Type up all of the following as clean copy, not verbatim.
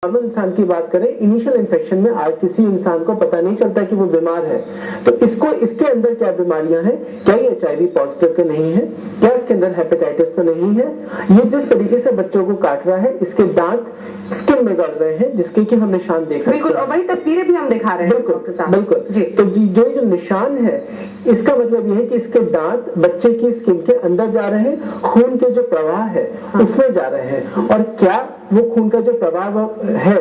Normal इंसान की बात करें, इनिशियल इन्फेक्शन में आज किसी इंसान को पता नहीं चलता कि वो बीमार है। तो इसके अंदर क्या बीमारियां हैं, क्या ये HIV पॉजिटिव तो नहीं है, क्या इसके अंदर हेपेटाइटिस तो नहीं है। ये जिस तरीके से बच्चों को काट रहा है, इसके दांत स्किन में गल रहे हैं, जिसके कि हम निशान देख सकते हैं। बिल्कुल, और वही तस्वीरें भी हम दिखा रहे हैं। बिल्कुल जी। तो जो निशान है, इसका मतलब ये है कि इसके दांत बच्चे की स्किन के अंदर जा रहे हैं, खून के जो प्रवाह है उसमें जा रहे हैं। और क्या वो खून का जो प्रवाह है,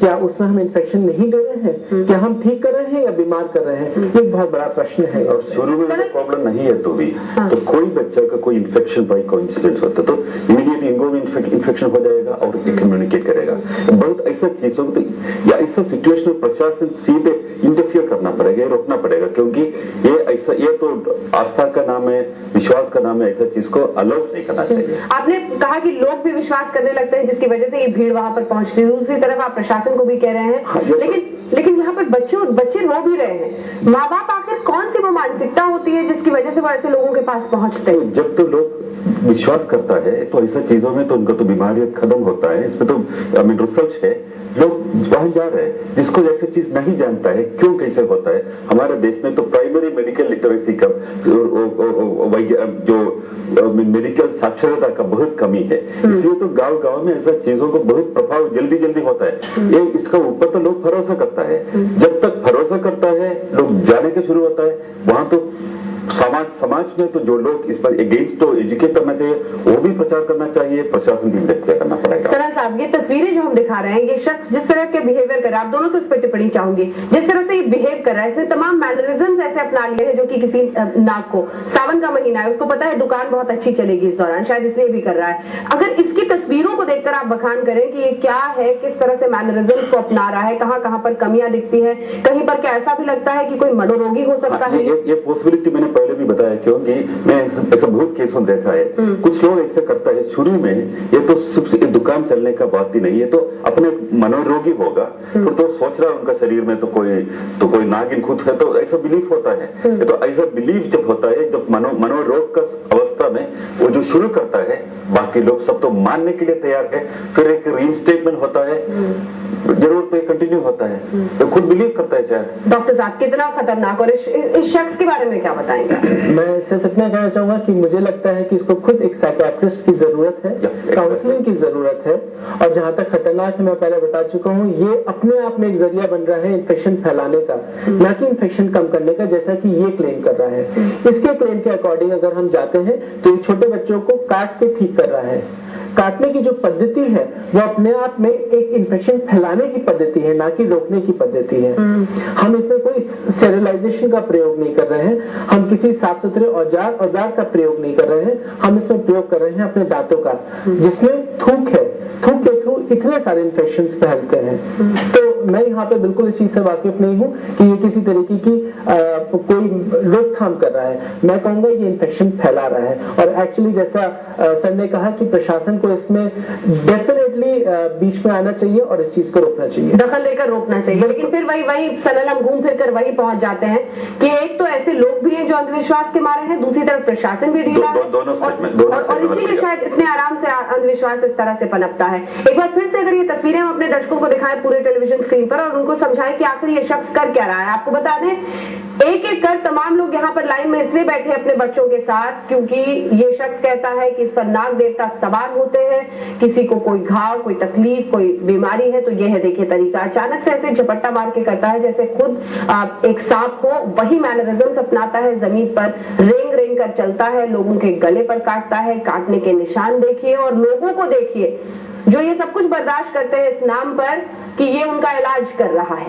क्या उसमें हम इन्फेक्शन नहीं दे रहे हैं, क्या हम ठीक कर रहे हैं या बीमार कर रहे हैं, ये एक बहुत बड़ा प्रश्न है। और शुरू में प्रॉब्लम नहीं है तो भी तो कोई बच्चा का कोई इन्फेक्शन बाई कोइंसिडेंस होता तो इमीडिएटली इनको भी इन्फेक्शन हो जाएगा और कम्युनिकेट करेगा। बहुत ऐसा चीजों तो या ऐसा सिचुएशन में प्रशासन सीधे इंटरफियर करना पड़ेगा, रोकना पड़ेगा, क्योंकि ये तो आस्था का नाम है, विश्वास का नाम है, ऐसा चीज को अलाउ नहीं करना चाहिए। आपने कहा कि लोग भी विश्वास करने लगते हैं, जिसकी वजह से ये भीड़ वहां पर पहुंचती है। दूसरी तरफ आप प्रशासन को भी कह रहे हैं, लेकिन यहाँ पर बच्चे रो भी रहे हैं। माँ बाप आखिर कौन सी वो मानसिकता होती है जिसकी वजह से वो ऐसे लोगों के पास पहुंचते हैं? जब तो लोग विश्वास करता है तो ऐसा चीजों में तो उनका तो बीमारी खत्म होता है। इसमें तो रिसर्च है, लोग वहां जा रहे हैं। जिसको जैसे चीज नहीं जानता है क्यों कैसे होता है, हमारे देश में तो प्राइमरी मेडिकल लिटरेसी का जो मेडिकल साक्षरता का बहुत कमी है, इसलिए तो गांव में ऐसा चीजों को बहुत प्रभाव जल्दी होता है। ये इसका ऊपर तो लोग भरोसा करता है, जब तक भरोसा करता है लोग जाने के शुरू होता है, वहां तो समाज में तो जो लोग इस पर अगेंस्ट तो एजुकेट करना चाहिए, वो भी प्रचार करना चाहिए, प्रशासन भी इंटरफेयर करना पड़ेगा। सना साहब, ये तस्वीरें जो हम दिखा रहे हैं, ये शख्स जिस तरह के बिहेवियर कर रहा है, आप दोनों से इस पर टिप्पणी चाहूंगी। जिस तरह से ये बिहेव कर रहा है, इसने तमाम मैनरिज्म्स ऐसे अपना लिए हैं जो कि किसी नाक को, सावन का महीना है, उसको पता है दुकान बहुत अच्छी चलेगी इस दौरान, शायद इसलिए भी कर रहा है। अगर इसकी तस्वीरों को देखकर आप बखान करें कि ये क्या है, किस तरह से मैनरिज्म्स को अपना रहा है, कहां पर कमियां दिखती है, कहीं पर क्या ऐसा भी लगता है कि कोई मनोरोगी हो सकता है? ये पॉसिबिलिटी मैंने पहले भी बताया, क्योंकि मैं ऐसा बहुत केसों देखा है। कुछ लोग ऐसे करता है शुरू में, ये तो सिर्फ दुकान चलने का बात ही नहीं है, तो अपने मनोरोगी होगा, फिर तो सोच रहा है उनका शरीर में तो कोई नागिन खुद है, तो ऐसा बिलीफ होता है। तो ऐसा बिलीफ जब होता है, जब मनोरोग का अवस्था में वो जो शुरू करता है, बाकी लोग सब तो मानने के लिए तैयार है, फिर एक रीइंस्टेटमेंट होता है, जरूर तो कंटिन्यू होता है, तो खुद बिलीव करता है। शायद डॉक्टर साहब, कितना खतरनाक, और इस शख्स के बारे में क्या बताएंगे? मैं सिर्फ इतना कहना चाहूंगा कि मुझे लगता है कि इसको खुद एक साइकियाट्रिस्ट की जरूरत है, काउंसलिंग की जरूरत है। और जहां तक खतरनाक है, मैं पहले बता चुका हूं, ये अपने आप में एक जरिया बन रहा है इन्फेक्शन फैलाने का, ना कि इन्फेक्शन कम करने का, जैसा कि ये क्लेम कर रहा है। इसके क्लेम के अकॉर्डिंग अगर हम जाते हैं तो ये छोटे बच्चों को काट के ठीक कर रहा है। काटने की जो पद्धति है वो अपने आप में एक इन्फेक्शन फैलाने की पद्धति है, ना कि रोकने की पद्धति है। हम इसमें कोई स्टेरिलाइजेशन का प्रयोग नहीं कर रहे हैं, हम किसी साफ सुथरे औजार का प्रयोग नहीं कर रहे हैं, हम इसमें प्रयोग कर रहे हैं अपने दांतों का, जिसमें थूक है। थूक के थ्रू इतने सारे इन्फेक्शंस फैलते हैं। तो मैं यहाँ पे बिल्कुल इस चीज से वाकिफ नहीं हूँ कि ये किसी तरीके की कोई रोकथाम कर रहा है। मैं कहूंगा ये इन्फेक्शन फैला रहा है। और एक्चुअली जैसा सर ने कहा कि प्रशासन को इसमें डेफिनेटली बीच में आना चाहिए और इस चीज को रोकना चाहिए, दखल लेकर रोकना चाहिए। लेकिन फिर वही सनल हम घूम फिर कर वही पहुंच जाते हैं कि एक तो ऐसे लोग भी हैं जो अंधविश्वास के मारे हैं, दूसरी तरफ प्रशासन भी ढीला है, और इसीलिए शायद इतने आराम से अंधविश्वास इस तरह से पनपता है। एक बार फिर से अगर ये तस्वीरें हम अपने दर्शकों को दिखाएं पूरे टेलीविजन स्क्रीन पर, और उनको समझाएं कि आखिर ये शख्स कर क्या रहा है। आपको बता दें, एक एक कर तमाम लोग यहाँ पर लाइन में इसलिए बैठे अपने बच्चों के साथ क्योंकि ये शख्स कहता है कि इस पर नाग देवता सवार होते हैं। किसी को कोई घाव, कोई तकलीफ, कोई बीमारी है तो ये है देखिए तरीका, अचानक से ऐसे झपट्टा मार के करता है जैसे खुद एक सांप हो। वही मैनरिज्म्स अपनाता है, जमीन पर रेंग कर चलता है, लोगों के गले पर काटता है, काटने के निशान देखिए, और लोगों को देखिए जो ये सब कुछ बर्दाश्त करते हैं इस नाम पर कि ये उनका इलाज कर रहा है,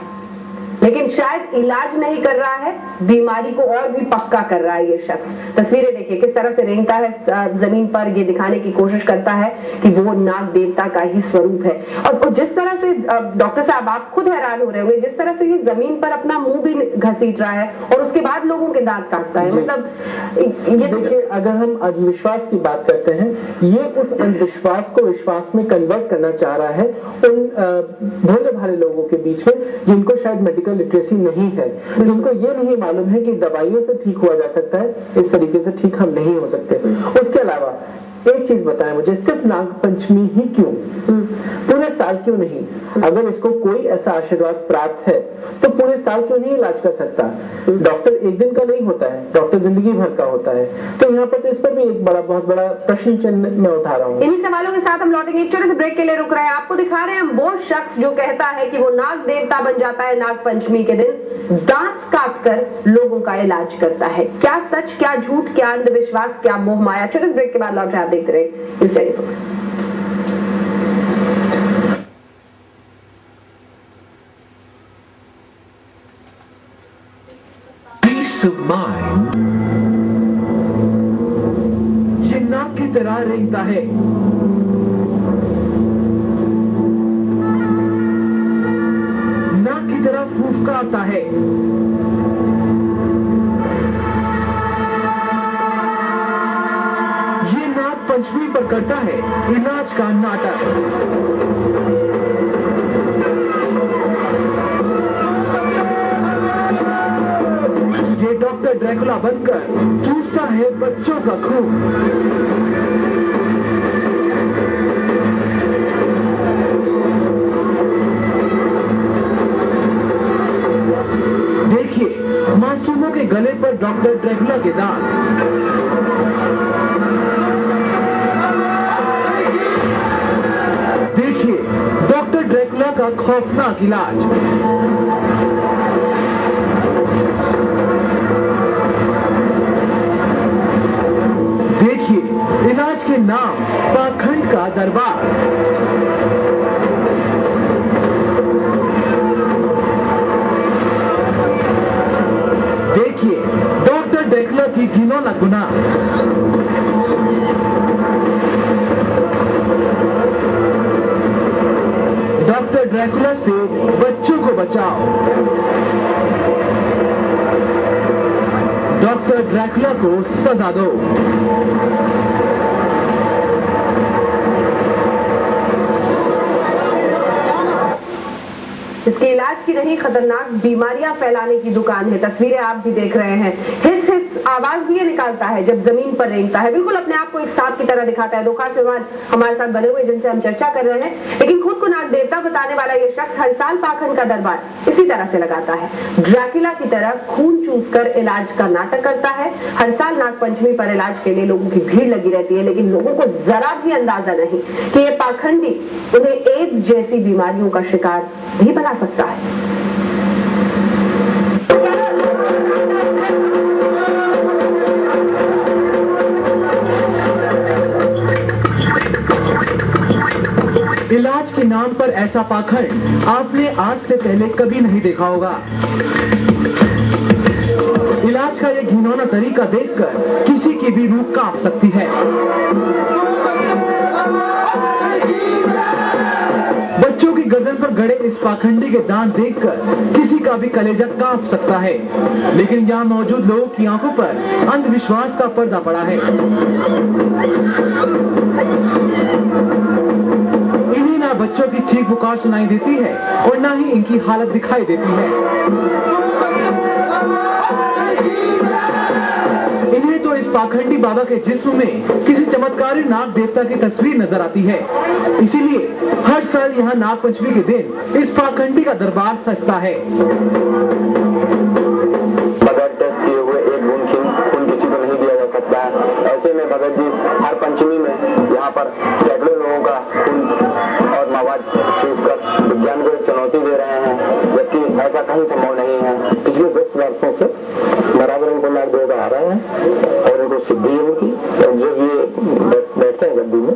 लेकिन शायद इलाज नहीं कर रहा है, बीमारी को और भी पक्का कर रहा है ये शख्स। तस्वीरें देखिए किस तरह से रेंगता है जमीन पर, ये दिखाने की कोशिश करता है कि वो नाग देवता का ही स्वरूप है। और जिस तरह से डॉक्टर साहब आप खुद हैरान हो रहे होंगे, जिस तरह से ये जमीन पर अपना मुंह भी घसीट रहा है और उसके बाद लोगों के दांत काटता है। मतलब ये देखिए, अगर हम अंधविश्वास की बात करते हैं, ये उस अंधविश्वास को विश्वास में कन्वर्ट करना चाह रहा है उन भोले भाले लोगों के बीच में जिनको शायद मेडिकल लिटरेसी नहीं है, जिनको ये नहीं मालूम है कि दवाइयों से ठीक हुआ जा सकता है, इस तरीके से ठीक हम नहीं हो सकते। उसके अलावा एक चीज बताएं मुझे, सिर्फ नाग पंचमी ही क्यों, पूरे साल क्यों नहीं? अगर इसको कोई ऐसा आशीर्वाद प्राप्त है तो पूरे साल क्यों नहीं इलाज कर सकता? डॉक्टर एक दिन का नहीं होता है, डॉक्टर जिंदगी भर का होता है। तो यहाँ पर तो इस पर भी एक बहुत बड़ा प्रश्न चिन्ह मैं उठा रहा हूँ। इन्हीं सवालों के साथ हम लौटेंगे, एक छोटे से ब्रेक के लिए रुक रहे हैं। आपको दिखा रहे हैं हम वो शख्स जो कहता है कि वो नाग देवता बन जाता है नाग पंचमी के दिन, दांत काटकर लोगों का इलाज करता है। क्या सच, क्या झूठ, क्या अंधविश्वास, क्या मोह माया? छोटे से ब्रेक के बाद लौट रहे, आप देखते रहे न्यूज़ 24। Peace of mind. ये नाग की तरह रेंगता है, नाग की तरह फूफकारता है, ये नाग पंचमी पर करता है इलाज का नाटक। ये डॉक्टर ड्रैकुला बनकर चूसता है बच्चों का खून। देखिए मासूमों के गले पर डॉक्टर ड्रैकुला के दाग। देखिए डॉक्टर ड्रैकुला का खौफनाक इलाज। देखिए इलाज के नाम पाखंड का दरबार। देखिए डॉक्टर ड्रैकुला की घिनौना गुनाह। डॉक्टर ड्रैकुला से बच्चों को बचाओ। डॉक्टर ड्रैकुला को सजा दो। इसके इलाज की नहीं, खतरनाक बीमारियां फैलाने की दुकान है। तस्वीरें आप भी देख रहे हैं। हिस हिस आवाज भी ये निकालता है जब जमीन पर रेंगता है, बिल्कुल अपने आप को एक सांप की तरह दिखाता है। दो खास मेहमान हमारे साथ बने हुए जिनसे हम चर्चा कर रहे हैं, लेकिन खुद को नाग देवता बताने वाला ये शख्स हर साल पाखंड का दरबार इसी तरह से लगाता है। ड्रैकुला की तरह खून चूसकर इलाज का नाटक करता है। हर साल नाग पंचमी पर इलाज के लिए लोगों की भीड़ लगी रहती है, लेकिन लोगों को जरा भी अंदाजा नहीं कि ये पाखंडी उन्हें एड्स जैसी बीमारियों का शिकार भी बना सकता है। इलाज के नाम पर ऐसा पाखंड आपने आज से पहले कभी नहीं देखा होगा। इलाज का यह घिनौना तरीका देखकर किसी की भी रूह कांप सकती है। बच्चों की गर्दन पर गड़े इस पाखंडी के दांत देखकर किसी का भी कलेजा कांप सकता है, लेकिन यहाँ मौजूद लोगों की आंखों पर अंधविश्वास का पर्दा पड़ा है। इन्हें ना बच्चों की चीख पुकार सुनाई देती है और ना ही इनकी हालत दिखाई देती है। इन्हें तो इस पाखंडी बाबा के जिस्म में किसी चमत्कारी नाग देवता की तस्वीर नजर आती है। इसीलिए हर साल यहाँ नाग पंचमी के दिन इस पाखंडी का दरबार सजता है। बगैर टेस्ट किए हुए एक बूंद खून किसी को नहीं दिया जा सकता है। ऐसे में भगत जी हर पंचमी में यहाँ पर सैकड़ों लोगों का खून और मवाद चूसकर विज्ञान को एक चुनौती दे रहे हैं, जबकि ऐसा कहीं संभव नहीं है। पिछले 10 वर्षों से बराबर इनको नाग देवता आ रहे हैं और इनको सिद्धि है उनकी। और जब ये बैठते हैं गद्दी में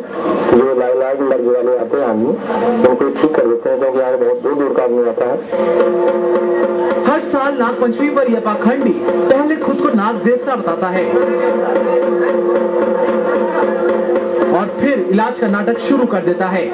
तो जो लाइलाज मर्ज वाले आते हैं आदमी उनको ठीक कर देते हैं, क्योंकि यहाँ बहुत दूर दूर का आदमी आता है। हर साल नाग पंचमी पर यह पाखंडी पहले खुद को नाग देवता बताता है और फिर इलाज का नाटक शुरू कर देता है।